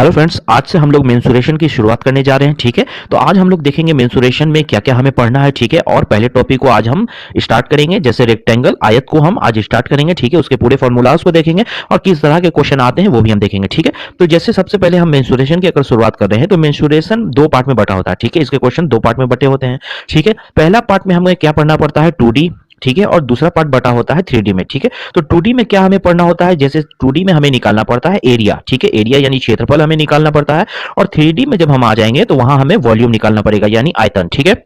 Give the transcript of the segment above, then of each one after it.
Hello friends, आज से हम लोग मेंसुरेशन की शुरुआत करने जा रहे हैं। ठीक है, तो आज हम लोग देखेंगे मेंसुरेशन में क्या क्या हमें पढ़ना है। ठीक है, और पहले टॉपिक को आज हम स्टार्ट करेंगे, जैसे रेक्टेंगल आयत को हम आज स्टार्ट करेंगे। ठीक है, उसके पूरे फॉर्मूलाज को देखेंगे और किस तरह के क्वेश्चन आते हैं वो भी हम देखेंगे। ठीक है, तो जैसे सबसे पहले हम मेंसुरेशन की अगर शुरुआत कर रहे हैं तो मेंसुरेशन दो पार्ट में बटा होता है। ठीक है, इसके क्वेश्चन दो पार्ट में बटे होते हैं। ठीक है, पहला पार्ट में हमें क्या पढ़ना पड़ता है, 2D। ठीक है, और दूसरा पार्ट बटा होता है 3D में। ठीक है, तो 2D में क्या हमें पढ़ना होता है, जैसे 2D में हमें निकालना पड़ता है एरिया। ठीक है, एरिया यानी क्षेत्रफल हमें निकालना पड़ता है। और 3D में जब हम आ जाएंगे तो वहां हमें वॉल्यूम निकालना पड़ेगा यानी आयतन। ठीक है,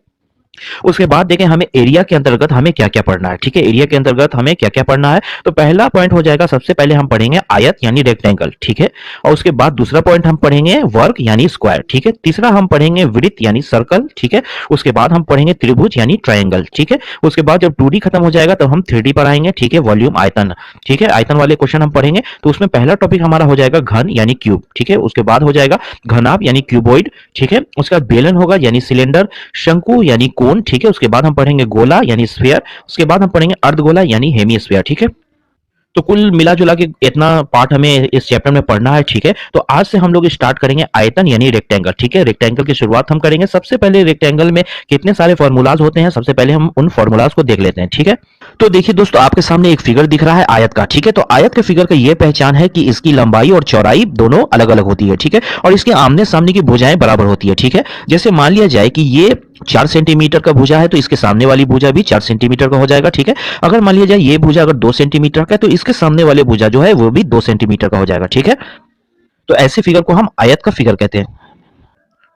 उसके बाद देखें हमें एरिया के अंतर्गत हमें क्या क्या पढ़ना है। ठीक है, एरिया के अंतर्गत हमें क्या क्या पढ़ना है, तो पहला पॉइंट हो जाएगा, सबसे पहले हम पढ़ेंगे आयत यानी रेक्टेंगल। ठीक है, और उसके बाद दूसरा पॉइंट हम पढ़ेंगे वर्ग यानी स्क्वायर। ठीक है, तीसरा हम पढ़ेंगे वृत्त यानी सर्कल। ठीक है, उसके बाद हम पढ़ेंगे त्रिभुज यानी ट्रायंगल। ठीक है, उसके बाद जब 2D खत्म हो जाएगा तो हम 3D पर आएंगे। ठीक है, वॉल्यूम आयतन। ठीक है, आयतन वाले क्वेश्चन हम पढ़ेंगे, तो उसमें पहला टॉपिक हमारा हो जाएगा घन यानी क्यूब। ठीक है, उसके बाद हो जाएगा घनाभ यानी क्यूबॉइड। ठीक है, उसके बाद बेलन होगा यानी सिलेंडर, शंकु यानी कोन। ठीक है, उसके बाद हम पढ़ेंगे गोला यानी स्फीयर, उसके बाद हम पढ़ेंगे अर्धगोला यानी हेमीस्फीयर। ठीक है, तो कुल मिला जुला के इतना पार्ट हमें इस चैप्टर में पढ़ना है। ठीक है, तो आज से हम लोग स्टार्ट करेंगे आयतन यानी रेक्टेंगल। ठीक है, रेक्टेंगल की शुरुआत हम करेंगे। सबसे पहले रेक्टेंगल में कितने सारे फॉर्मूलाज होते हैं, सबसे पहले हम उन फॉर्मूलाज को देख लेते हैं। ठीक है, तो देखिए दोस्तों, आपके सामने एक फिगर दिख रहा है आयत का। ठीक है, तो आयत के फिगर का यह पहचान है कि इसकी लंबाई और चौड़ाई दोनों अलग अलग होती है। ठीक है, और इसके आमने सामने की भुजाएं बराबर होती है। ठीक है, जैसे मान लिया जाए कि ये 4 सेंटीमीटर का भुजा है तो इसके सामने वाली भुजा भी 4 सेंटीमीटर का हो जाएगा। ठीक है, अगर मान लिया जाए ये भुजा अगर 2 सेंटीमीटर का है तो इसके सामने वाले भुजा जो है वो भी 2 सेंटीमीटर का हो जाएगा। ठीक है, तो ऐसे फिगर को हम आयत का फिगर कहते हैं।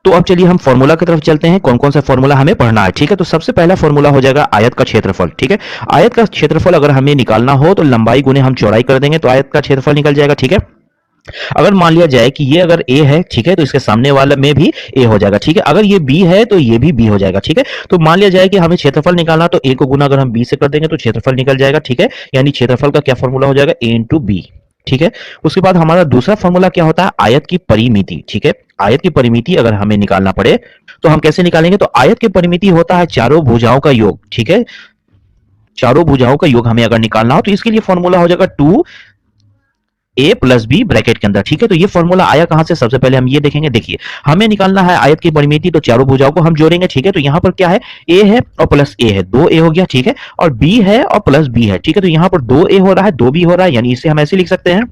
तो अब चलिए हम फॉर्मूला की तरफ चलते हैं, कौन कौन सा फॉर्मूला हमें पढ़ना है। ठीक है, तो सबसे पहला फॉर्मूला हो जाएगा आयत का क्षेत्रफल। ठीक है, आयत का क्षेत्रफल अगर हमें निकालना हो तो लंबाई गुने हम चौड़ाई कर देंगे तो आयत का क्षेत्रफल निकल जाएगा। ठीक है, अगर मान लिया जाए कि ये अगर a है, ठीक है, तो इसके सामने वाले में भी a हो जाएगा। ठीक है, अगर ये b है तो ये भी b हो जाएगा। ठीक है, तो मान लिया जाए कि हमें क्षेत्रफल निकालना, तो a को गुना अगर हम b से कर देंगे तो क्षेत्रफल निकल जाएगा। ठीक है, यानी क्षेत्रफल का क्या फॉर्मूला हो जाएगा, a इंटू बी। ठीक है, उसके बाद हमारा दूसरा फॉर्मूला क्या होता है, आयत की परिमिति। ठीक है, आयत की परिमिति अगर हमें निकालना पड़े तो हम कैसे निकालेंगे, तो आयत की परिमिति होता है चारों भुजाओं का योग। ठीक है, चारों भुजाओं का योग हमें अगर निकालना हो तो इसके लिए फॉर्मूला हो जाएगा 2a प्लस बी ब्रैकेट के अंदर। ठीक है, तो ये फॉर्मूला आया कहां से, सबसे पहले हम ये देखेंगे। देखिए, हमें निकालना है आयत की परिमिति, तो चारों भुजाओं को हम जोड़ेंगे। ठीक है, तो यहां पर क्या है, a है और प्लस a है, 2a हो गया। ठीक है, और b है और प्लस b है। ठीक है, तो यहां पर 2a हो रहा है, 2b हो रहा है, यानी इसे हम ऐसे लिख सकते हैं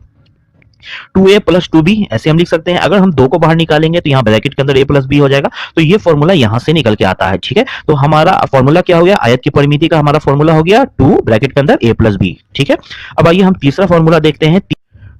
2a प्लस 2b, ऐसे हम लिख सकते हैं। अगर हम 2 को बाहर निकालेंगे तो यहाँ ब्रैकेट के अंदर a प्लस b हो जाएगा, तो ये फॉर्मूला यहां से निकल के आता है। ठीक है, तो हमारा फॉर्मूला क्या हो गया, आयत की परिमिति का हमारा फॉर्मूला हो गया 2 ब्रैकेट के अंदर a प्लस b। ठीक है, अब आइए हम तीसरा फॉर्मूला देखते हैं।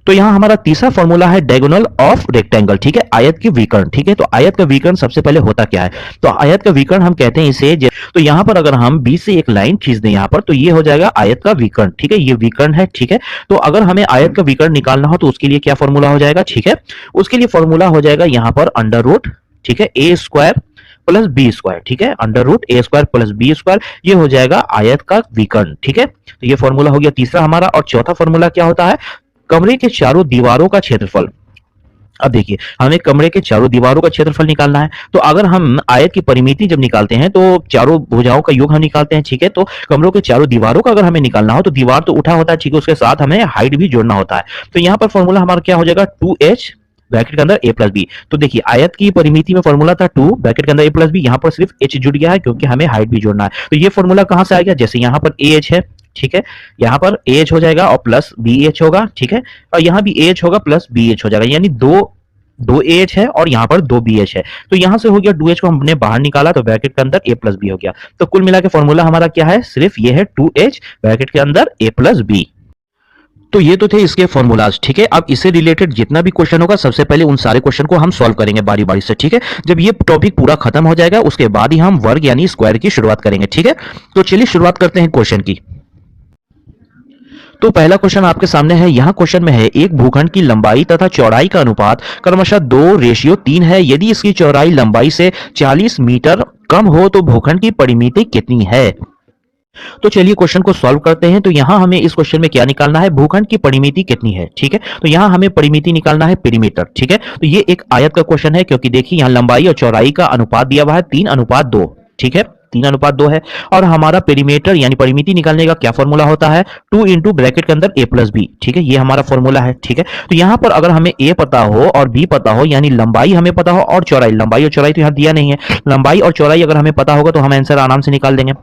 तो यहां हमारा तीसरा फॉर्मूला है डायगोनल ऑफ रेक्टेंगल। ठीक है, आयत की विकर्ण। ठीक है, तो आयत का विकर्ण सबसे पहले होता क्या है, तो आयत का विकर्ण हम कहते हैं इसे, तो यहां पर अगर हम b से एक लाइन खींच दें यहां पर, तो ये हो जाएगा आयत का विकर्ण। ठीक है, ये विकर्ण है। ठीक है, तो अगर हमें आयत का विकर्ण निकालना हो तो उसके लिए क्या फॉर्मूला हो जाएगा, ठीक है, उसके लिए फॉर्मूला हो जाएगा यहां पर अंडर रूट, ठीक है, a square plus B square. ठीक है, under root a square plus B square, ये हो जाएगा आयत का विकर्ण। ठीक है, तो ये फॉर्मूला हो गया तीसरा हमारा। और चौथा फॉर्मूला क्या होता है, कमरे के चारों दीवारों का क्षेत्रफल। अब देखिए, हमें कमरे के चारों दीवारों का क्षेत्रफल निकालना है, तो अगर हम आयत की परिमिति जब निकालते हैं तो चारों भुजाओं का योग हम निकालते हैं। ठीक है, तो कमरों के चारों दीवारों का अगर हमें निकालना हो तो दीवार तो उठा होता है, ठीक है, उसके साथ हमें हाइट भी जोड़ना होता है। तो यहाँ पर फॉर्मूला हमारा क्या हो जाएगा, 2h ब्रैकेट के अंदर a प्लस बी। तो देखिए, आयत की परिमिति में फॉर्मूला था 2 ब्रैकेट के अंदर a प्लस बी, यहाँ पर सिर्फ h जुड़ गया है क्योंकि हमें हाइट भी जोड़ना है। तो ये फॉर्मूला कहां से आ गया, जैसे यहाँ पर ah है, ठीक है, यहाँ पर AH हो जाएगा और प्लस BH होगा। ठीक है, और यहाँ भी AH होगा प्लस BH हो जाएगा, यानी दो AH है और यहाँ पर 2 BH है। तो यहाँ से हो गया 2H को हमने बाहर निकाला तो ब्रैकेट के अंदर a प्लस बी हो गया। तो कुल मिला के फॉर्मूला हमारा क्या है, सिर्फ ये है 2H ब्रैकेट के अंदर a प्लस बी। तो ये तो थे इसके फॉर्मूलाज। ठीक है, अब इससे रिलेटेड जितना भी क्वेश्चन होगा सबसे पहले उन सारे क्वेश्चन को हम सॉल्व करेंगे बारी बारी से। ठीक है, जब ये टॉपिक पूरा खत्म हो जाएगा उसके बाद ही हम वर्ग यानी स्क्वायर की शुरुआत करेंगे। ठीक है, तो चलिए शुरुआत करते हैं क्वेश्चन की। तो पहला क्वेश्चन आपके सामने है, यहां क्वेश्चन में है एक भूखंड की लंबाई तथा चौड़ाई का अनुपात क्रमशः 2:3 है। यदि इसकी चौड़ाई लंबाई से 40 मीटर कम हो तो भूखंड की परिमिति कितनी है। तो चलिए क्वेश्चन को सॉल्व करते हैं। तो यहां हमें इस क्वेश्चन में क्या निकालना है, भूखंड की परिमिति कितनी है। ठीक है, तो यहां हमें परिमिति निकालना है पेरीमीटर। ठीक है, तो ये एक आयत का क्वेश्चन है क्योंकि देखिए यहां लंबाई और चौड़ाई का अनुपात दिया हुआ है 3:2। ठीक है, 3:2 है। और हमारा पेरीमीटर यानी परिमिति निकालने का क्या फॉर्मूला होता है, 2 इंटू ब्रैकेट के अंदर a प्लस बी, ठीक है, ये हमारा फॉर्मूला है, ठीक है। तो यहाँ पर अगर हमें a पता हो और b पता हो, यानी लंबाई हमें पता हो और चौड़ाई, लंबाई और चौड़ाई तो यहाँ दिया नहीं है, लंबाई और चौड़ाई अगर हमें पता होगा तो हम आंसर आराम से निकाल देंगे।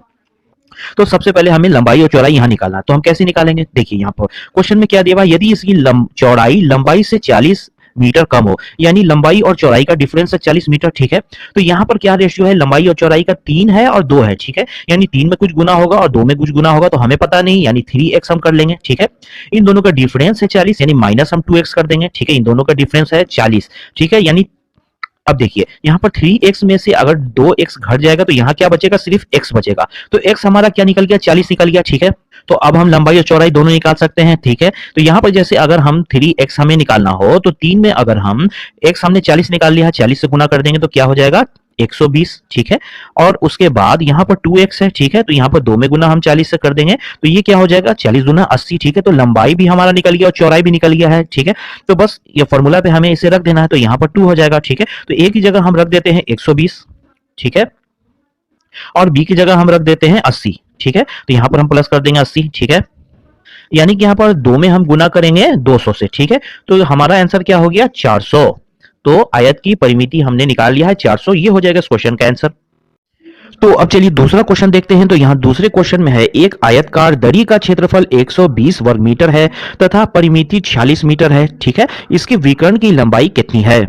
तो सबसे पहले हमें लंबाई और चौड़ाई यहाँ निकालना है, तो हम कैसे निकालेंगे, देखिए यहाँ पर क्वेश्चन में क्या दिया हुआ है, यदि इसकी चौड़ाई लंबाई से 40 मीटर कम हो, यानी लंबाई और चौड़ाई का डिफरेंस है 40 मीटर, ठीक है। तो यहाँ पर क्या रेशियो है, लंबाई और चौड़ाई का 3 है और 2 है, ठीक है, यानी 3 में कुछ गुना होगा और 2 में कुछ गुना होगा, तो हमें पता नहीं, यानी 3x हम कर लेंगे, ठीक है। इन दोनों का डिफरेंस है 40, यानी माइनस हम 2x कर देंगे, ठीक है, इन दोनों का डिफरेंस है 40, ठीक है। यानी अब देखिए यहाँ पर 3x में से अगर 2x घट जाएगा तो यहाँ क्या बचेगा, सिर्फ x बचेगा, तो x हमारा क्या निकल गया, 40 निकल गया, ठीक है। तो अब हम लंबाई और चौड़ाई दोनों निकाल सकते हैं, ठीक है। तो यहाँ पर जैसे अगर हम 3x हमें निकालना हो तो 3 में अगर हम x हमने 40 निकाल लिया, 40 से गुना कर देंगे तो क्या हो जाएगा 120, ठीक है। और उसके बाद यहाँ पर 2x है, ठीक है, तो यहाँ पर 2 में गुना हम 40 से कर देंगे तो ये क्या हो जाएगा 40 गुना 80, ठीक है। तो लंबाई भी हमारा निकल गया और चौड़ाई भी निकल गया है, ठीक है। तो बस ये फॉर्मूला पे हमें इसे रख देना है, तो यहाँ पर 2 हो जाएगा, ठीक है। तो a की जगह हम रख देते हैं 120, ठीक है, और b की जगह हम रख देते हैं 80, ठीक है। तो यहाँ पर हम प्लस कर देंगे 80, ठीक है, यानी कि यहाँ पर 2 में हम गुना करेंगे 200 से, ठीक है। तो हमारा आंसर क्या हो गया 400। तो आयत की परिमिति हमने निकाल लिया है 400, ये हो जाएगा इस क्वेश्चन का आंसर। तो अब चलिए दूसरा क्वेश्चन देखते हैं। तो यहाँ दूसरे क्वेश्चन में है, एक आयतकार दरी का क्षेत्रफल 120 वर्ग मीटर है तथा परिमिति 46 मीटर है, ठीक है, इसके विकर्ण की लंबाई कितनी है।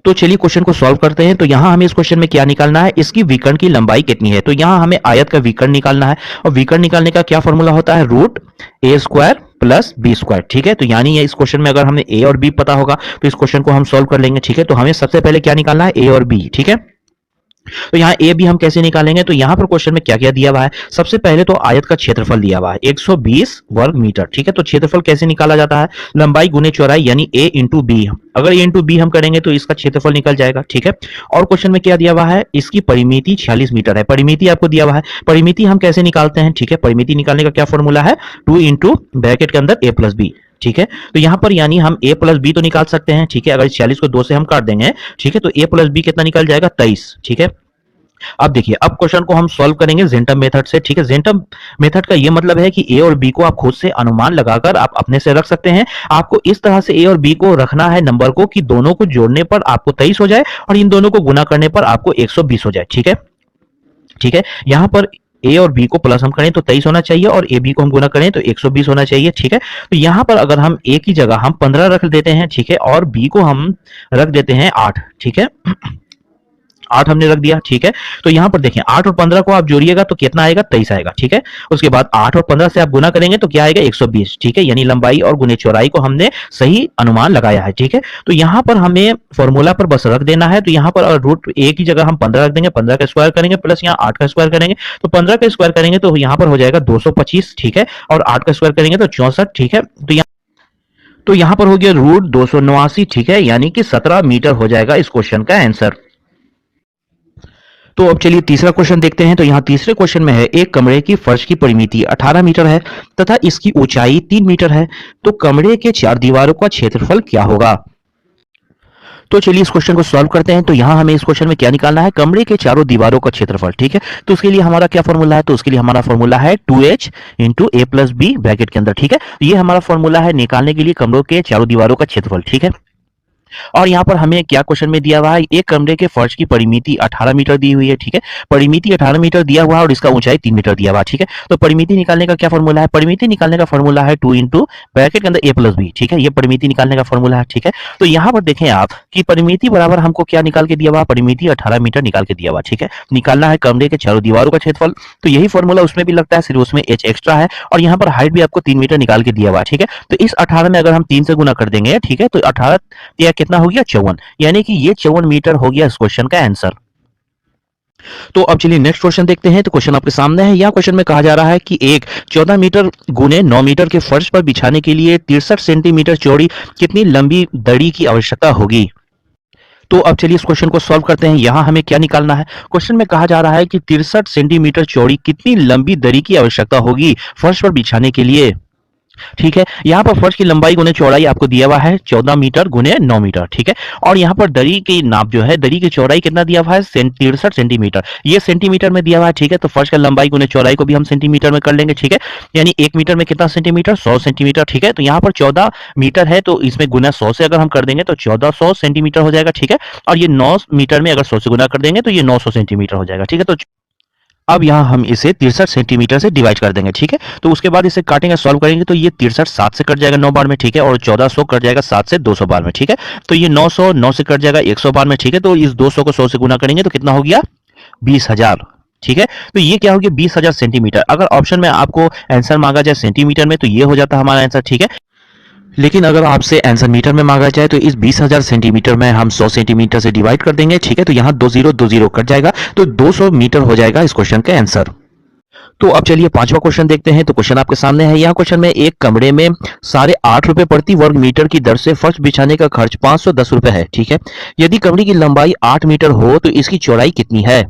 तो चलिए क्वेश्चन को सॉल्व करते हैं। तो यहाँ हमें इस क्वेश्चन में क्या निकालना है, इसकी विकर्ण की लंबाई कितनी है। तो यहाँ हमें आयत का विकर्ण निकालना है और विकर्ण निकालने का क्या फॉर्मूला होता है, root a square plus B square, ठीक है। तो यानी इस क्वेश्चन में अगर हमें a और b पता होगा तो इस क्वेश्चन को हम सॉल्व कर लेंगे, ठीक है। तो हमें सबसे पहले क्या निकालना है, a और b, ठीक है। तो यहाँ ए बी हम कैसे निकालेंगे, तो यहाँ पर क्वेश्चन में क्या क्या दिया हुआ है, सबसे पहले तो आयत का क्षेत्रफल दिया हुआ है 120 वर्ग मीटर, ठीक है। तो क्षेत्रफल कैसे निकाला जाता है, लंबाई गुने चौड़ाई, यानी a इंटू बी, अगर a इंटू बी हम करेंगे तो इसका क्षेत्रफल निकल जाएगा, ठीक है। और क्वेश्चन में क्या दिया हुआ है, इसकी परिमिति 46 मीटर है, परिमिति आपको दिया हुआ है, परिमिति हम कैसे निकालते हैं, ठीक है। परिमिति निकालने का क्या फॉर्मूला है, 2 इंटू ब्रैकेट के अंदर a प्लस बी, ठीक है। तो यहाँ पर यानी हम a प्लस बी तो निकाल सकते हैं, ठीक है। अगर 46 को 2 से हम काट देंगे, ठीक है, तो a प्लस बी कितना निकल जाएगा 23, ठीक है। अब देखिए, अब क्वेश्चन को हम सॉल्व करेंगे जेंटम मेथड से, ठीक है। जेंटम मेथड का ये मतलब है कि ए और बी को आप खुद से अनुमान लगाकर आप अपने से रख सकते हैं। आपको इस तरह से ए और बी को रखना है नंबर को कि दोनों को जोड़ने पर आपको 23 हो जाए और इन दोनों को गुना करने पर आपको 120 हो जाए, ठीक है, ठीक है। यहां पर ए और बी को प्लस हम करें तो 23 होना चाहिए और ए बी को हम गुना करें तो 120 होना चाहिए, ठीक है। तो यहां पर अगर हम ए की जगह हम 15 रख देते हैं, ठीक है, और बी को हम रख देते हैं 8, ठीक है, 8 हमने रख दिया, ठीक है। तो यहां पर देखें 8 और 15 को आप जोड़िएगा तो कितना आएगा 23 आएगा, ठीक है। उसके बाद 8 और 15 से आप गुना करेंगे तो क्या आएगा 120, ठीक है, यानी लंबाई और गुने चौड़ाई को हमने सही अनुमान लगाया है, ठीक है। तो यहां पर हमें फॉर्मूला पर बस रख देना है। तो यहां पर रूट ए की जगह हम 15 रख देंगे, 15 का स्क्वायर करेंगे प्लस यहाँ 8 का स्क्वायर करेंगे, तो 15 का स्क्वायर करेंगे तो यहां पर हो जाएगा 225, ठीक है, और 8 का स्क्वायर करेंगे तो 64, ठीक है। तो यहां पर हो गया रूट 289, ठीक है, यानी कि 17 मीटर हो जाएगा इस क्वेश्चन का आंसर। तो अब चलिए तीसरा क्वेश्चन देखते हैं। तो यहाँ तीसरे क्वेश्चन में है, एक कमरे की फर्श की परिमिति 18 मीटर है तथा इसकी ऊंचाई 3 मीटर है, तो कमरे के 4 दीवारों का क्षेत्रफल क्या होगा। तो चलिए इस क्वेश्चन को सॉल्व करते हैं। तो यहाँ हमें इस क्वेश्चन में क्या निकालना है, कमरे के चारों दीवारों का क्षेत्रफल, ठीक है। तो उसके लिए हमारा क्या फॉर्मूला है, तो उसके लिए हमारा फॉर्मूला है 2h into a plus B bracket के अंदर, ठीक है। ये हमारा फॉर्मूला है निकालने के लिए कमरों के चारों दीवारों का क्षेत्रफल, ठीक है। और यहाँ पर हमें क्या क्वेश्चन में दिया हुआ है, एक कमरे के फर्श की परिमिति 18 मीटर दी हुई है, ठीक है। परिमिति 18 मीटर दिया हुआ है और इसका ऊंचाई 3 मीटर दिया हुआ है, ठीक है। तो परिमिति निकालने का क्या फॉर्मूला है, परिमिति निकालने का फॉर्मूला है 2 इंटू ब्रैकेट के अंदर a प्लस बी, ठीक है। ये परिमिति निकालने का फॉर्मूला है, ठीक है। तो यहाँ पर देखें आप कि परिमिति बराबर हमको क्या निकाल के दिया हुआ, परिमिति 18 मीटर निकाल के दिया हुआ, ठीक है। निकालना है कमरे के चारों दीवारों का क्षेत्रफल, तो यही फॉर्मूला उसमें भी लगता है, सिर्फ उसमें h एक्स्ट्रा है और यहाँ पर हाइट भी आपको 3 मीटर निकाल के दिया हुआ, ठीक है। तो इस 18 में अगर हम 3 से गुना कर देंगे, ठीक है, तो 18 या कितना हो गया 54, यानी कि ये 54 मीटर हो गया इस क्वेश्चन का आंसर। तो अब चलिए नेक्स्ट क्वेश्चन देखते हैं। तो क्वेश्चन आपके सामने है। यह क्वेश्चन में कहा जा रहा है कि एक 14 मीटर गुने 9 मीटर के फर्श पर बिछाने के लिए 63 सेंटीमीटर चौड़ी कितनी लंबी दड़ी की आवश्यकता होगी। तो अब चलिए इस क्वेश्चन को सॉल्व करते हैं। यहां हमें क्या निकालना है, क्वेश्चन में कहा जा रहा है कि 63 सेंटीमीटर चौड़ी कितनी लंबी दड़ी की आवश्यकता होगी फर्श पर बिछाने के लिए। ठीक है। यहाँ पर फर्श की लंबाई गुने चौड़ाई आपको दिया हुआ है 14 मीटर गुने 9 मीटर, ठीक है। और यहाँ पर दरी की नाप जो है, दरी की चौड़ाई कितना दिया हुआ है 63 सेंटीमीटर, ये सेंटीमीटर में दिया हुआ है, ठीक है। तो फर्श का लंबाई गुने चौड़ाई को भी हम सेंटीमीटर में कर लेंगे, ठीक है। यानी 1 मीटर में कितना सेंटीमीटर, 100 सेंटीमीटर, ठीक है। तो यहाँ पर 14 मीटर है तो इसमें गुना 100 से अगर हम कर देंगे तो 1400 सेंटीमीटर हो जाएगा, ठीक है। और ये 9 मीटर में अगर 100 से गुना कर देंगे तो ये 900 सेंटीमीटर हो जाएगा, ठीक है। तो अब यहाँ हम इसे 63 सेंटीमीटर से डिवाइड कर देंगे, ठीक है। तो उसके बाद इसे काटेंगे, सॉल्व करेंगे तो ये 63 7 से कट जाएगा 9 बार में, ठीक है। और 1400 कट जाएगा 7 से 200 बार में, ठीक है। तो ये 900 9 से कट जाएगा 100 बार में, ठीक है। तो इस 200 को 100 से गुना करेंगे तो कितना हो गया 20,000, ठीक है। तो ये क्या हो गया 20,000 सेंटीमीटर। अगर ऑप्शन में आपको आंसर मांगा जाए सेंटीमीटर में तो ये हो जाता हमारा आंसर, ठीक है। लेकिन अगर आपसे आंसर मीटर में मांगा जाए तो इस 20,000 सेंटीमीटर में हम 100 सेंटीमीटर से डिवाइड कर देंगे, ठीक है। तो यहाँ 20 कट जाएगा तो 200 मीटर हो जाएगा इस क्वेश्चन का आंसर। तो अब चलिए पांचवा क्वेश्चन देखते हैं। तो क्वेश्चन आपके सामने है। यहाँ क्वेश्चन में एक कमरे में 8.5 रुपए प्रति वर्ग मीटर की दर से फर्श बिछाने का खर्च 510 रुपए है, ठीक है। यदि कमरे की लंबाई 8 मीटर हो तो इसकी चौड़ाई कितनी है।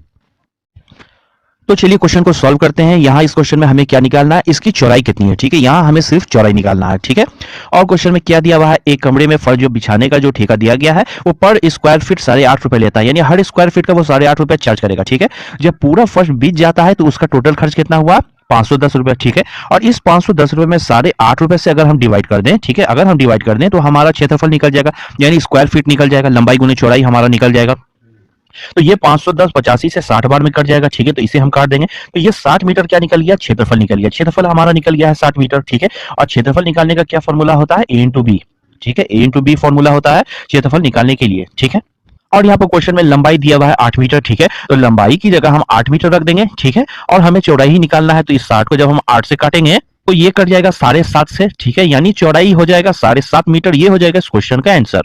तो चलिए क्वेश्चन को सॉल्व करते हैं। यहाँ इस क्वेश्चन में हमें क्या निकालना है, इसकी चौड़ाई कितनी है, ठीक है। यहाँ हमें सिर्फ चौड़ाई निकालना है, ठीक है। और क्वेश्चन में क्या दिया हुआ है, एक कमरे में फर्श जो बिछाने का जो ठेका दिया गया है वो पर स्क्वायर फीट 8.5 रुपए लेता है, यानी हर स्क्वायर फीट का वो 8.5 रुपए चार्ज करेगा, ठीक है। जब पूरा फर्श बिछ जाता है तो उसका टोटल खर्च कितना हुआ 510 रुपए, ठीक है। और इस 510 रुपए में 8.5 रुपए से अगर हम डिवाइड कर दें, ठीक है, अगर हम डिवाइड कर दें तो हमारा क्षेत्रफल निकल जाएगा, यानी स्क्वायर फीट निकल जाएगा, लंबाई गुने चौड़ाई हमारा निकल जाएगा। तो ये 510 85 से 60 बार में कट जाएगा, ठीक है। तो इसे हम काट देंगे तो ये 60 मीटर क्या निकल गया, क्षेत्रफल निकल गया। क्षेत्रफल हमारा निकल गया है 60 मीटर, ठीक है। और क्षेत्रफल निकालने का क्या फॉर्मूला होता है, ए इंटू बी, ठीक है। ए इंटू बी फॉर्मूला होता है क्षेत्रफल निकालने के लिए, ठीक है। और यहाँ पर क्वेश्चन में लंबाई दिया हुआ है 8 मीटर, ठीक है। तो लंबाई की जगह हम 8 मीटर रख देंगे, ठीक है। और हमें चौड़ाई ही निकालना है तो इस 60 को जब हम 8 से काटेंगे तो ये कट जाएगा 7.5 से, ठीक है। यानी चौड़ाई हो जाएगा 7.5 मीटर, ये हो जाएगा इस क्वेश्चन का आंसर।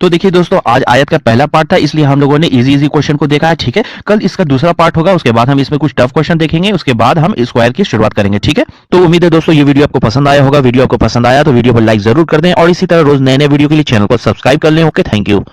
तो देखिए दोस्तों, आज आयत का पहला पार्ट था इसलिए हम लोगों ने इजी क्वेश्चन को देखा है, ठीक है। कल इसका दूसरा पार्ट होगा, उसके बाद हम इसमें कुछ टफ क्वेश्चन देखेंगे, उसके बाद हम स्क्वायर की शुरुआत करेंगे, ठीक है। तो उम्मीद है दोस्तों ये वीडियो आपको पसंद आया होगा। वीडियो आपको पसंद आया तो वीडियो को लाइक जरूर कर दें और इसी तरह रोज नए नए वीडियो के लिए चैनल को सब्सक्राइब कर लें। Okay, thank you.